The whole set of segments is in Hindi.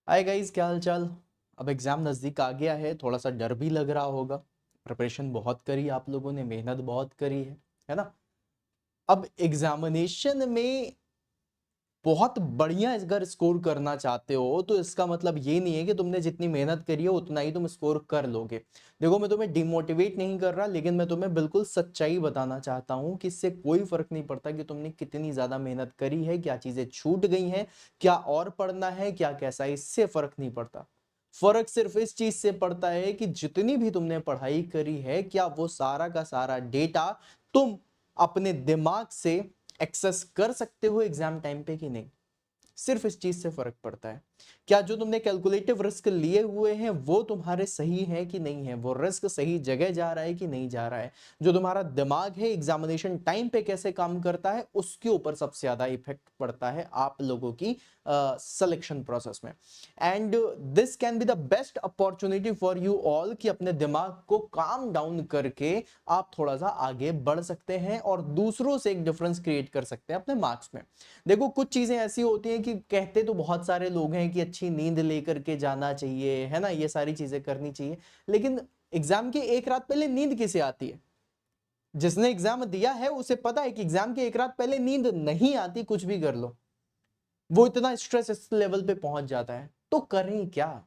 हाय गाइस, क्या हाल चाल। अब एग्जाम नज़दीक आ गया है, थोड़ा सा डर भी लग रहा होगा। प्रिपरेशन बहुत करी आप लोगों ने, मेहनत बहुत करी है ना। अब एग्जामिनेशन में बहुत बढ़िया अगर स्कोर करना चाहते हो तो इसका मतलब ये नहीं है कि तुमने जितनी मेहनत करी है उतना ही तुम स्कोर कर लोगे। देखो, मैं तुम्हें डिमोटिवेट नहीं कर रहा, लेकिन मैं तुम्हें बिल्कुल सच्चाई बताना चाहता हूं कि इससे कोई फर्क नहीं पड़ता कि तुमने कितनी ज्यादा मेहनत करी है, क्या चीजें छूट गई हैं, क्या और पढ़ना है, क्या कैसा, इससे फर्क नहीं पड़ता। फर्क सिर्फ इस चीज से पड़ता है कि जितनी भी तुमने पढ़ाई करी है, क्या वो सारा का सारा डेटा तुम अपने दिमाग से एक्सेस कर सकते हो एग्जाम टाइम पे कि नहीं। सिर्फ इस चीज से फर्क पड़ता है। क्या जो तुमने कैलकुलेटिव रिस्क लिए हुए हैं वो तुम्हारे सही है कि नहीं है, वो रिस्क सही जगह जा रहा है कि नहीं जा रहा है। जो तुम्हारा दिमाग है एग्जामिनेशन टाइम पे कैसे काम करता है, उसके ऊपर सबसे ज्यादा इफेक्ट पड़ता है आप लोगों की सिलेक्शन प्रोसेस में। And this can be the best opportunity for you all कि अपने दिमाग को काम डाउन करके आप थोड़ा सा आगे बढ़ सकते हैं और दूसरों से एक डिफरेंस क्रिएट कर सकते हैं अपने मार्क्स में। देखो, कुछ चीजें ऐसी होती हैं कि कहते तो बहुत सारे लोग हैं कि अच्छी नींद लेकर के जाना चाहिए, है ना, ये सारी चीजें करनी चाहिए। लेकिन एग्जाम के एक रात पहले नींद किसे आती है? जिसने एग्जाम दिया है उसे पता है कि एग्जाम के एक रात पहले नींद नहीं आती, कुछ भी कर लो। वो इतना स्ट्रेस इस लेवल पे पहुंच जाता है, तो करें क्या?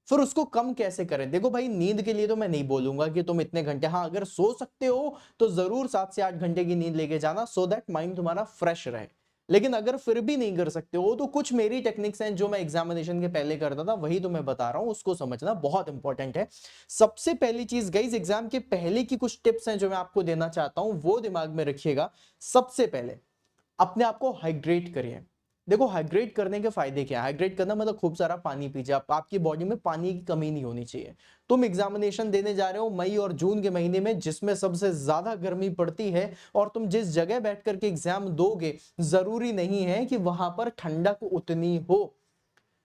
फिर उसको कम कैसे करें? देखो भाई, नींद के लिए तो मैं नहीं बोलूंगा कि तुम इतने घंटे, हाँ अगर सो सकते हो तो जरूर 7 से 8 घंटे की नींद लेके जाना, सो दैट माइंड तुम्हारा फ्रेश रहे। लेकिन अगर फिर भी नहीं कर सकते हो तो कुछ मेरी टेक्निक्स हैं जो मैं एग्जामिनेशन के पहले करता था, वही तो मैं बता रहा हूं, उसको समझना बहुत इंपॉर्टेंट है। सबसे पहली चीज गाइस, एग्जाम के पहले की कुछ टिप्स हैं जो मैं आपको देना चाहता हूं, वो दिमाग में रखिएगा। सबसे पहले अपने आप को हाइड्रेट करिए। देखो, हाइड्रेट करने के फायदे क्या है? हाइड्रेट करना मतलब खूब सारा पानी पीजिए। आपकी बॉडी में पानी की कमी नहीं होनी चाहिए। तुम एग्जामिनेशन देने जा रहे हो मई और जून के महीने में, जिसमें सबसे ज्यादा गर्मी पड़ती है, और तुम जिस जगह बैठ करके एग्जाम दोगे, जरूरी नहीं है कि वहां पर ठंडक उतनी हो।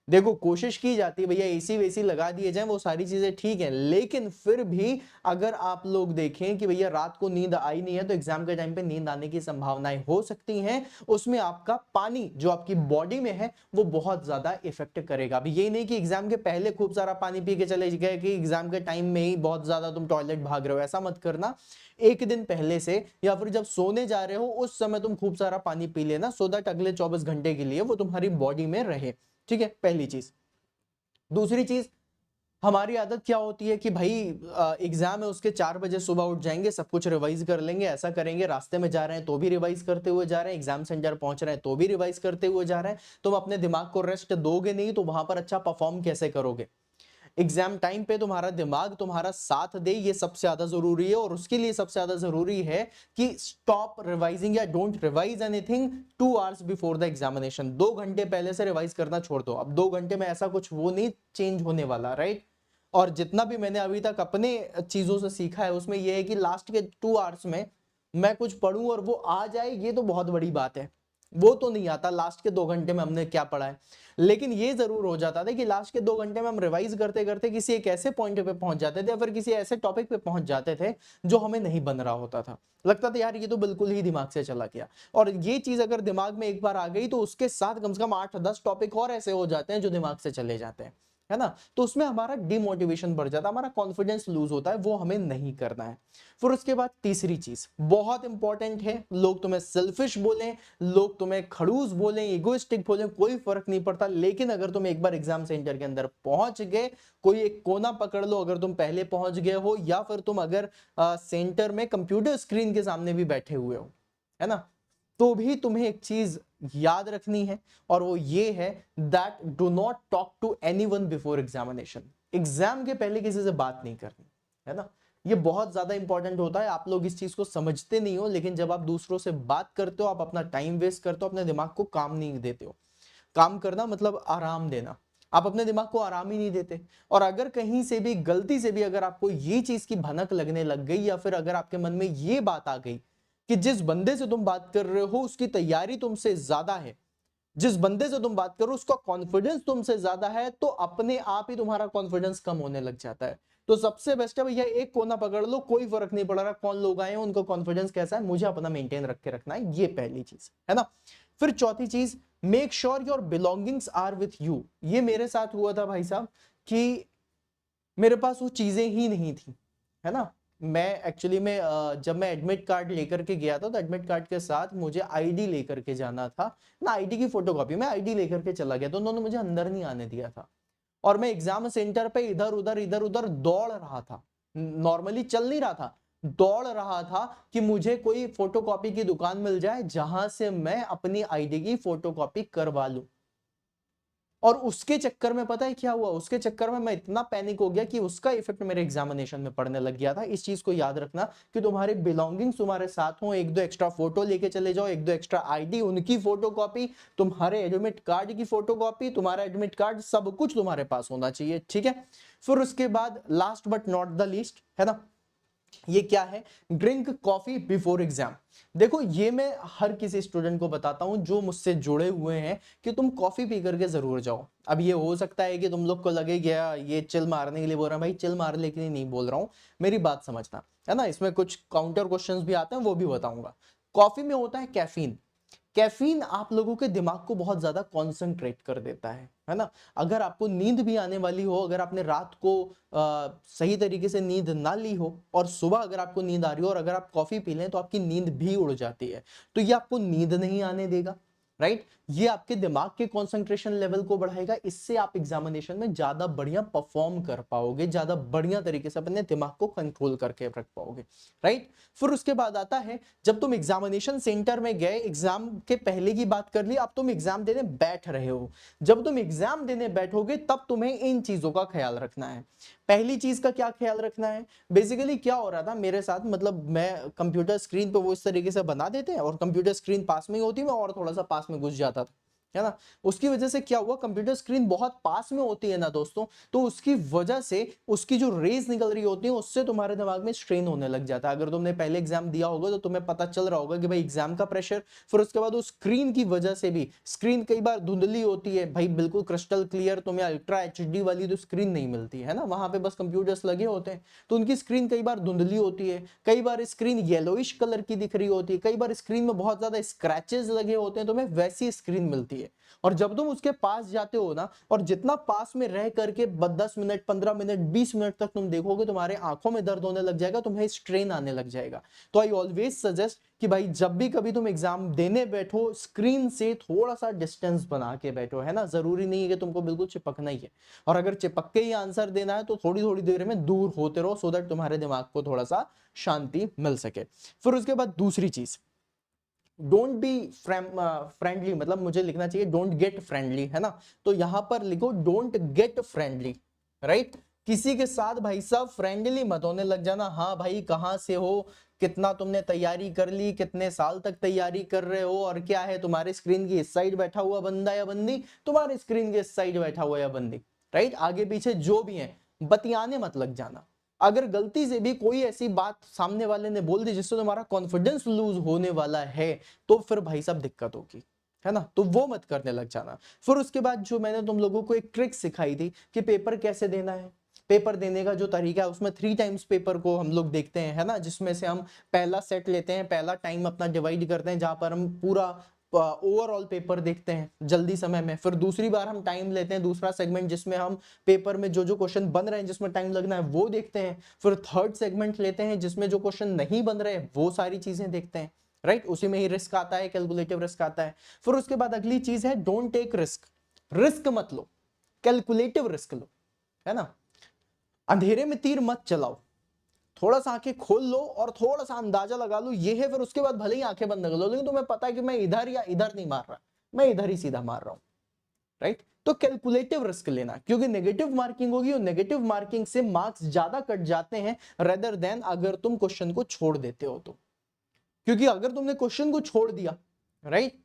देखो, कोशिश की जाती है भैया एसी वेसी लगा दिए जाए, वो सारी चीजें ठीक है, लेकिन फिर भी अगर आप लोग देखें कि भैया रात को नींद आई नहीं है तो एग्जाम के टाइम पे नींद आने की संभावनाएं हो सकती हैं। उसमें आपका पानी जो आपकी बॉडी में है वो बहुत ज्यादा इफेक्ट करेगा। अभी ये नहीं कि एग्जाम के पहले खूब सारा पानी पी के चले गए कि एग्जाम के टाइम में ही बहुत ज्यादा तुम टॉयलेट भाग रहे हो, ऐसा मत करना। एक दिन पहले से या फिर जब सोने जा रहे हो उस समय तुम खूब सारा पानी पी लेना, सो दैट अगले 24 घंटे के लिए वो तुम्हारी बॉडी में रहे। ठीक है, पहली चीज। दूसरी चीज, हमारी आदत क्या होती है कि भाई एग्जाम है, उसके 4 बजे सुबह उठ जाएंगे, सब कुछ रिवाइज कर लेंगे, ऐसा करेंगे, रास्ते में जा रहे हैं तो भी रिवाइज करते हुए जा रहे हैं, एग्जाम सेंटर पहुंच रहे हैं तो भी रिवाइज करते हुए जा रहे हैं। तुम अपने दिमाग को रेस्ट दोगे नहीं तो वहां पर अच्छा परफॉर्म कैसे करोगे? एग्जाम टाइम पे तुम्हारा दिमाग तुम्हारा साथ दे, ये सबसे ज्यादा जरूरी है। और उसके लिए सबसे ज्यादा जरूरी है कि स्टॉप रिवाइजिंग या don't revise anything 2 hours before the examination. 2 घंटे पहले से रिवाइज करना छोड़ दो। अब 2 घंटे में ऐसा कुछ वो नहीं चेंज होने वाला, राइट। और जितना भी मैंने अभी तक अपने चीजों से सीखा है उसमें यह है कि लास्ट के 2 आवर्स में मैं कुछ पढ़ूं और वो आ जाए, ये तो बहुत बड़ी बात है। वो तो नहीं आता लास्ट के 2 घंटे में हमने क्या पढ़ा है। लेकिन ये जरूर हो जाता था कि लास्ट के 2 घंटे में हम रिवाइज करते करते किसी एक ऐसे पॉइंट पे पहुंच जाते थे या फिर किसी ऐसे टॉपिक पे पहुंच जाते थे जो हमें नहीं बन रहा होता था। लगता था यार ये तो बिल्कुल ही दिमाग से चला गया। और ये चीज अगर दिमाग में एक बार आ गई तो उसके साथ कम से कम 8-10 टॉपिक और ऐसे हो जाते हैं जो दिमाग से चले जाते हैं, है ना। तो उसमें हमारा डिमोटिवेशन बढ़ जाता है, हमारा कॉन्फिडेंस लूज होता है, वो हमें नहीं करना है। फिर उसके बाद तीसरी चीज बहुत इंपॉर्टेंट है, लोग तुम्हें सेल्फिश बोलें, लोग तुम्हें खड़ूस बोलें, इगोइस्टिक बोलें, कोई फर्क नहीं पड़ता, लेकिन अगर तुम एक बार एग्जाम सेंटर के अंदर पहुंच गए, कोई एक कोना पकड़ लो, अगर तुम पहले पहुंच गए हो या फिर तुम अगर सेंटर में कंप्यूटर स्क्रीन के सामने भी बैठे हुए हो, है ना, तो भी तुम्हें एक चीज याद रखनी है, और वो ये है that do not talk to anyone before examination. Exam के पहले किसी से बात नहीं करनी, है ना। ये बहुत ज्यादा इंपॉर्टेंट होता है। आप लोग इस चीज को समझते नहीं हो, लेकिन जब आप दूसरों से बात करते हो आप अपना टाइम वेस्ट करते हो, अपने दिमाग को काम नहीं देते हो। काम करना मतलब आराम देना, आप अपने दिमाग को आराम ही नहीं देते। और अगर कहीं से भी गलती से भी अगर आपको ये चीज की भनक लगने लग गई, या फिर अगर आपके मन में ये बात आ गई कि जिस बंदे से तुम बात कर रहे हो उसकी तैयारी तुमसे ज्यादा है, जिस बंदे से तुम बात करो उसका कॉन्फिडेंस तुमसे ज्यादा है, तो अपने आप ही तुम्हारा कॉन्फिडेंस कम होने लग जाता है। तो सबसे बेस्ट है भैया एक कोना पकड़ लो, कोई फर्क नहीं पड़ रहा कौन लोग आए हैं, उनका कॉन्फिडेंस कैसा है, मुझे अपना मेंटेन रख के रखना है, ये पहली चीज है ना। फिर चौथी चीज, make sure your belongings are with you. ये मेरे साथ हुआ था भाई साहब कि मेरे पास वो चीजें ही नहीं थी, है ना। मैं एक्चुअली में जब मैं एडमिट कार्ड लेकर के गया था तो एडमिट कार्ड के साथ मुझे आईडी लेकर के जाना था ना, आईडी की फोटोकॉपी, मैं आईडी लेकर के चला गया तो उन्होंने मुझे अंदर नहीं आने दिया था। और मैं एग्जाम सेंटर पे इधर उधर दौड़ रहा था, नॉर्मली चल नहीं रहा था, दौड़ रहा था कि मुझे कोई फोटोकॉपी की दुकान मिल जाए जहां से मैं अपनी आईडी की फोटोकॉपी करवा लूं। और उसके चक्कर में पता है क्या हुआ, उसके चक्कर में मैं इतना पैनिक हो गया कि उसका इफेक्ट मेरे एग्जामिनेशन में पड़ने लग गया था। इस चीज को याद रखना कि तुम्हारे बिलोंगिंग्स तुम्हारे साथ हो, एक दो एक्स्ट्रा फोटो लेके चले जाओ, एक दो एक्स्ट्रा आईडी, उनकी फोटोकॉपी, तुम्हारे एडमिट कार्ड की फोटोकॉपी, तुम्हारा एडमिट कार्ड, सब कुछ तुम्हारे पास होना चाहिए, ठीक है। फिर उसके बाद last but not the least, है ना, ये क्या है, ड्रिंक कॉफी बिफोर एग्जाम। देखो ये मैं हर किसी स्टूडेंट को बताता हूं जो मुझसे जुड़े हुए हैं कि तुम कॉफी पी करके जरूर जाओ। अब ये हो सकता है कि तुम लोग को लगे गया ये चिल मारने के लिए बोल रहा है, भाई चिल मारने के लिए नहीं बोल रहा हूं, मेरी बात समझना, है ना। इसमें कुछ काउंटर क्वेश्चंस भी आते हैं, वो भी बताऊंगा। कॉफी में होता है कैफीन। कैफीन आप लोगों के दिमाग को बहुत ज्यादा कॉन्सेंट्रेट कर देता है ना। अगर आपको नींद भी आने वाली हो, अगर आपने रात को सही तरीके से नींद ना ली हो और सुबह अगर आपको नींद आ रही हो और अगर आप कॉफी पी लें तो आपकी नींद भी उड़ जाती है, तो ये आपको नींद नहीं आने देगा, राइट। ये आपके दिमाग के कंसंट्रेशन लेवल को बढ़ाएगा, इससे आप एग्जामिनेशन में ज्यादा बढ़िया परफॉर्म कर पाओगे, ज्यादा बढ़िया तरीके से अपने दिमाग को कंट्रोल करके रख पाओगे, राइट। फिर उसके बाद आता है जब तुम एग्जामिनेशन सेंटर में गए, एग्जाम के पहले की बात कर ली, अब तुम एग्जाम देने बैठ रहे हो। जब तुम एग्जाम देने बैठोगे तब तुम्हें इन चीजों का ख्याल रखना है। पहली चीज का क्या ख्याल रखना है, बेसिकली क्या हो रहा था मेरे साथ, मतलब मैं कंप्यूटर स्क्रीन पे वो इस तरीके से बना देते हैं और कंप्यूटर स्क्रीन पास में ही होती, मैं और थोड़ा सा पास में घुस जाता था, है ना। उसकी वजह से क्या हुआ, कंप्यूटर स्क्रीन बहुत पास में होती है ना दोस्तों, तो उसकी वजह से उसकी जो रेज निकल रही होती है उससे तुम्हारे दिमाग में स्ट्रेन होने लग जाता है। अगर तुमने पहले एग्जाम दिया होगा तो तुम्हें पता चल रहा होगा कि भाई एग्जाम का प्रेशर, फिर उसके बाद उस स्क्रीन की वजह से भी, स्क्रीन कई बार धुंधली होती है भाई, बिल्कुल क्रिस्टल क्लियर तुम्हें अल्ट्रा एचडी वाली तो स्क्रीन नहीं मिलती है ना, वहां पे बस कंप्यूटर्स लगे होते हैं, तो उनकी स्क्रीन कई बार धुंधली होती है, कई बार स्क्रीन येलोइश कलर की दिख रही होती है, कई बार स्क्रीन में बहुत ज्यादा स्क्रैचेस लगे होते हैं, तुम्हें वैसी स्क्रीन मिलती है। और जब तुम उसके पास जाते हो ना, और जितना पास में रह करके 10 मिनट 15 मिनट 20 मिनट तक तुम देखोगे, तुम्हारे आंखों में दर्द होने लग जाएगा, तुम्हें स्ट्रेन आने लग जाएगा। तो आई ऑलवेज सजेस्ट कि भाई जब भी कभी तुम एग्जाम देने बैठो, स्क्रीन से थोड़ा सा डिस्टेंस बना के बैठो, है ना। जरूरी नहीं है कि तुमको बिल्कुल चिपकना ही है, और अगर चिपक के ही आंसर देना है तो थोड़ी थोड़ी देर में दूर होते रहो, सो दैट तुम्हारे दिमाग को थोड़ा सा शांति मिल सके। फिर उसके बाद दूसरी चीज, डोंट बी फ्रेंडली, मतलब मुझे लिखना चाहिए डोंट गेट फ्रेंडली, है ना। तो यहां पर लिखो डोंट गेट फ्रेंडली, राइट। किसी के साथ भाई साहब फ्रेंडली मत होने लग जाना। हाँ भाई कहां से हो, कितना तुमने तैयारी कर ली, कितने साल तक तैयारी कर रहे हो, और क्या है तुम्हारे स्क्रीन की इस साइड बैठा हुआ बंदा या बंदी, तुम्हारे स्क्रीन के इस साइड बैठा हुआ या बंदी, राइट, आगे पीछे जो भी है, बतियाने मत लग जाना। अगर गलती से भी कोई ऐसी बात सामने वाले ने बोल दी जिससे तुम्हारा कॉन्फिडेंस लूज होने वाला है, तो फिर भाई साहब दिक्कत होगी, है ना, तो वो मत करने लग जाना। फिर उसके बाद जो मैंने तुम लोगों को एक ट्रिक सिखाई थी कि पेपर कैसे देना है, पेपर देने का जो तरीका है उसमें 3 टाइम्स पेपर को हम लोग देखते हैं, है ना, जिसमें से हम पहला सेट लेते हैं, पहला टाइम अपना डिवाइड करते हैं जहां पर हम पूरा ओवरऑल पेपर देखते हैं जल्दी समय में। फिर दूसरी बार हम टाइम लेते हैं, दूसरा सेगमेंट जिसमें हम पेपर में जो जो क्वेश्चन बन रहे हैं जिसमें टाइम लगना है वो देखते हैं। फिर थर्ड सेगमेंट लेते हैं जिसमें जो क्वेश्चन नहीं बन रहे वो सारी चीजें देखते हैं, राइट। उसी में ही रिस्क आता है, कैलकुलेटिव रिस्क आता है। फिर उसके बाद अगली चीज है डोंट टेक रिस्क, रिस्क मत लो, कैलकुलेटिव रिस्क लो, है ना। अंधेरे में तीर मत चलाओ, थोड़ा सा आंखें खोल लो और थोड़ा सा अंदाजा लगा लो ये है, फिर उसके बाद भले ही आंखें बंद कर लो, लेकिन तुम्हें पता है कि मैं इधर या इधर नहीं मार रहा, मैं इधर ही सीधा मार रहा हूं, राइट। तो कैलकुलेटिव रिस्क लेना, क्योंकि नेगेटिव मार्किंग होगी और नेगेटिव मार्किंग से मार्क्स ज्यादा कट जाते हैं रेदर देन अगर तुम क्वेश्चन को छोड़ देते हो तो। क्योंकि अगर तुमने क्वेश्चन को छोड़ दिया, राइट,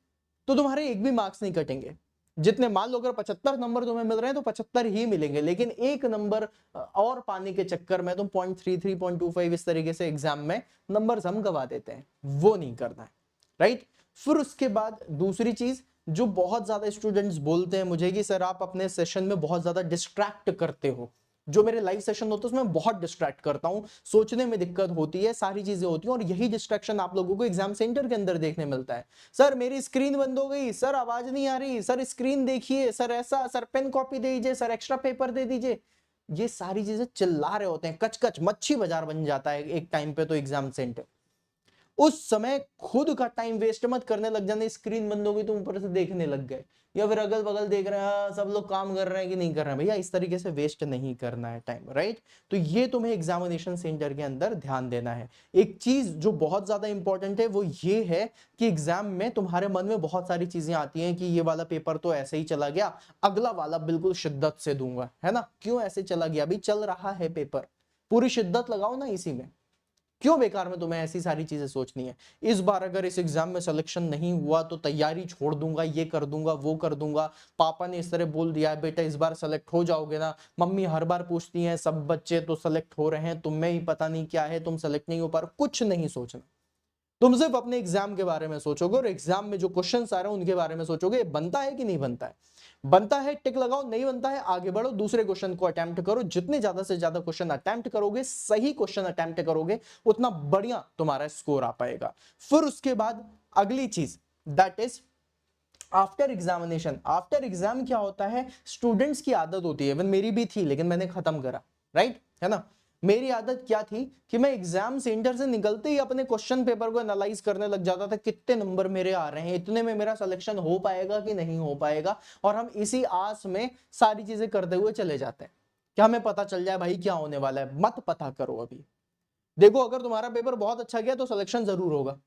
तो तुम्हारे एक भी मार्क्स नहीं कटेंगे। जितने मान लो अगर 75 नंबर तुम्हें मिल रहे हैं तो 75 ही मिलेंगे, लेकिन एक नंबर और पाने के चक्कर में तुम 0.33 0.25 इस तरीके से एग्जाम में नंबर्स हम गवा देते हैं, वो नहीं करना है, राइट। फिर उसके बाद दूसरी चीज जो बहुत ज्यादा स्टूडेंट्स बोलते हैं मुझे कि सर आप अपने सेशन में बहुत ज्यादा डिस्ट्रैक्ट करते हो, जो मेरे लाइव सेशन होते हैं उसमें बहुत डिस्ट्रैक्ट करता हूं, सोचने में दिक्कत होती है, सारी चीजें होती हैं, और यही डिस्ट्रैक्शन आप लोगों को एग्जाम सेंटर के अंदर देखने मिलता है। सर मेरी स्क्रीन बंद हो गई, सर आवाज नहीं आ रही, सर स्क्रीन देखिए, सर ऐसा, सर पेन कॉपी दे दीजिए, सर एक्स्ट्रा पेपर दे दीजिए। ये सारी चीजें चिल्ला रहे होते हैं, कच कच मच्छी बाजार बन जाता है एक टाइम पे तो एग्जाम सेंटर। उस समय खुद का टाइम वेस्ट मत करने लग जाने, स्क्रीन बंद हो गई तो ऊपर से देखने लग गए, या फिर अगल बगल देख रहे हैं सब लोग काम कर रहे हैं कि नहीं कर रहे हैं। भैया इस तरीके से वेस्ट नहीं करना है टाइम, राइट। तो ये तुम्हें एग्जामिनेशन सेंटर के अंदर ध्यान देना है। एक चीज जो बहुत ज्यादा इंपॉर्टेंट है वो ये है कि एग्जाम में तुम्हारे मन में बहुत सारी चीजें आती हैं कि ये वाला पेपर तो ऐसे ही चला गया, अगला वाला बिल्कुल शिद्दत से दूंगा, है ना। क्यों ऐसे चला गया, अभी चल रहा है पेपर, पूरी शिद्दत लगाओ ना इसी में। क्यों बेकार में तुम्हें ऐसी सारी चीजें सोचनी है। इस बार अगर इस एग्जाम में सिलेक्शन नहीं हुआ तो तैयारी छोड़ दूंगा, ये कर दूंगा, वो कर दूंगा, पापा ने इस तरह बोल दिया है, बेटा इस बार सेलेक्ट हो जाओगे ना, मम्मी हर बार पूछती हैं, सब बच्चे तो सेलेक्ट हो रहे हैं, तुम्हें ही पता नहीं क्या है, तुम सेलेक्ट नहीं हो पा रहे। कुछ नहीं सोचना, तुम सिर्फ अपने एग्जाम के बारे में सोचोगे, और एग्जाम में जो क्वेश्चंस आ रहे हैं उनके बारे में सोचोगे, बनता है कि नहीं बनता है। बनता है टिक लगाओ, नहीं बनता है आगे बढ़ो, दूसरे क्वेश्चन को अटेम्प्ट करो। जितने ज्यादा से ज्यादा क्वेश्चन अटेम्प्ट करोगे, सही क्वेश्चन अटेम्प्ट करोगे, उतना बढ़िया तुम्हारा स्कोर आ पाएगा। फिर उसके बाद अगली चीज that is after examination. After exam क्या होता है, स्टूडेंट्स की आदत होती है, इवन मेरी भी थी लेकिन मैंने खत्म करा, राइट, है ना। मेरी आदत क्या थी कि मैं एग्जाम सेंटर से निकलते ही अपने क्वेश्चन पेपर को एनालाइज करने लग जाता था, कितने नंबर मेरे आ रहे हैं, इतने में मेरा सिलेक्शन हो पाएगा कि नहीं हो पाएगा। और हम इसी आस में सारी चीजें करते हुए चले जाते हैं कि हमें पता चल जाए भाई क्या होने वाला है। मत पता करो अभी, देखो अगर तुम्हारा पेपर बहुत अच्छा गया तो सिलेक्शन जरूर होगा,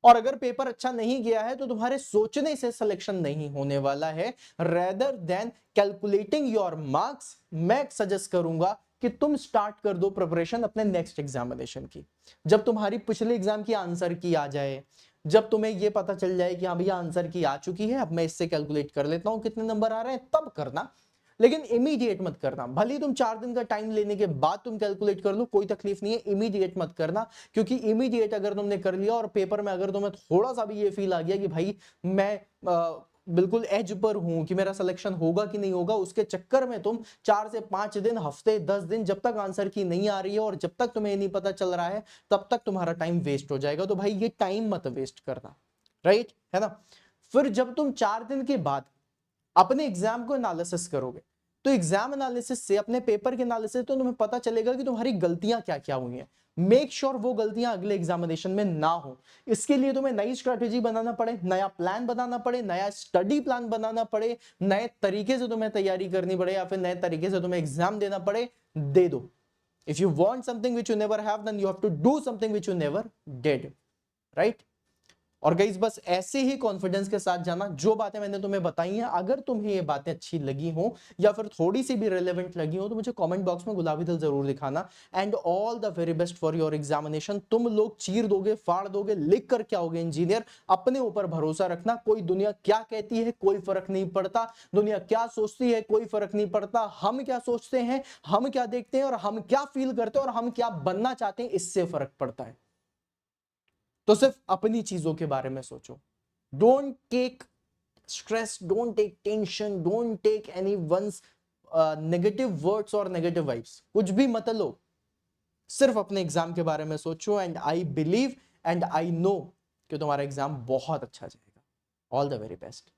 और अगर पेपर अच्छा नहीं गया है तो तुम्हारे सोचने से सिलेक्शन नहीं होने वाला है। Rather than calculating your marks, मैं सजेस्ट करूंगा कि तुम स्टार्ट कर दो प्रिपरेशन अपने नेक्स्ट एग्जामिनेशन की। जब तुम्हारी पिछले एग्जाम की आंसर की आ जाए, जब तुम्हें यह पता चल जाए कि हाँ भैया आंसर की आ चुकी है, अब मैं इससे कैलकुलेट कर लेता हूं कितने नंबर आ रहे हैं, तब करना। लेकिन इमीडिएट मत करना, भले ही तुम 4 दिन का टाइम लेने के बाद तुम कैलकुलेट कर लो, कोई तकलीफ नहीं है, इमीडिएट मत करना। क्योंकि इमीडिएट अगर तुमने कर लिया और पेपर में अगर तुम्हें थोड़ा सा भी ये फील आ गया कि भाई मैं बिल्कुल एज पर हूं कि मेरा सिलेक्शन होगा कि नहीं होगा, उसके चक्कर में तुम 4 से 5 दिन, हफ्ते, 10 दिन, जब तक आंसर की नहीं आ रही है और जब तक तुम्हें नहीं पता चल रहा है, तब तक तुम्हारा टाइम वेस्ट हो जाएगा। तो भाई ये टाइम मत वेस्ट करना, राइट, है ना। फिर जब तुम 4 दिन के बाद अपने एग्जाम को एनालिसिस करोगे, तो एग्जाम एनालिसिस से, अपने पेपर के एनालिसिस तो तुम्हें पता चलेगा कि तुम्हारी गलतियां क्या क्या हुई हैं। मेक श्योर वो गलतियां अगले एग्जामिनेशन में ना हो। इसके लिए तुम्हें नई स्ट्रेटेजी बनाना पड़े, नया प्लान बनाना पड़े, नया स्टडी प्लान बनाना पड़े, नए तरीके से तुम्हें तैयारी करनी पड़े, या फिर नए तरीके से तुम्हें एग्जाम देना पड़े, दे दो। If you want something which you never have, then you have to do something which you never did, right. और गाइस बस ऐसे ही कॉन्फिडेंस के साथ जाना। जो बातें मैंने तुम्हें बताई हैं, अगर तुम्हें ये बातें अच्छी लगी हो या फिर थोड़ी सी भी रिलेवेंट लगी हो, तो मुझे कमेंट बॉक्स में गुलाबी दिल जरूर दिखाना। And all the very best for your examination. तुम लोग चीर दोगे, फाड़ दोगे, लिख कर क्या होगे इंजीनियर। अपने ऊपर भरोसा रखना, कोई दुनिया क्या कहती है कोई फर्क नहीं पड़ता, दुनिया क्या सोचती है कोई फर्क नहीं पड़ता, हम क्या सोचते हैं, हम क्या देखते हैं, और हम क्या फील करते हैं, और हम क्या बनना चाहते हैं, इससे फर्क पड़ता है। तो सिर्फ अपनी चीजों के बारे में सोचो। Don't take stress, don't take tension, don't take any one's negative words और नेगेटिव वाइब्स, कुछ भी मत लो। सिर्फ अपने एग्जाम के बारे में सोचो। And I believe and I know कि तुम्हारा एग्जाम बहुत अच्छा जाएगा। All the very best.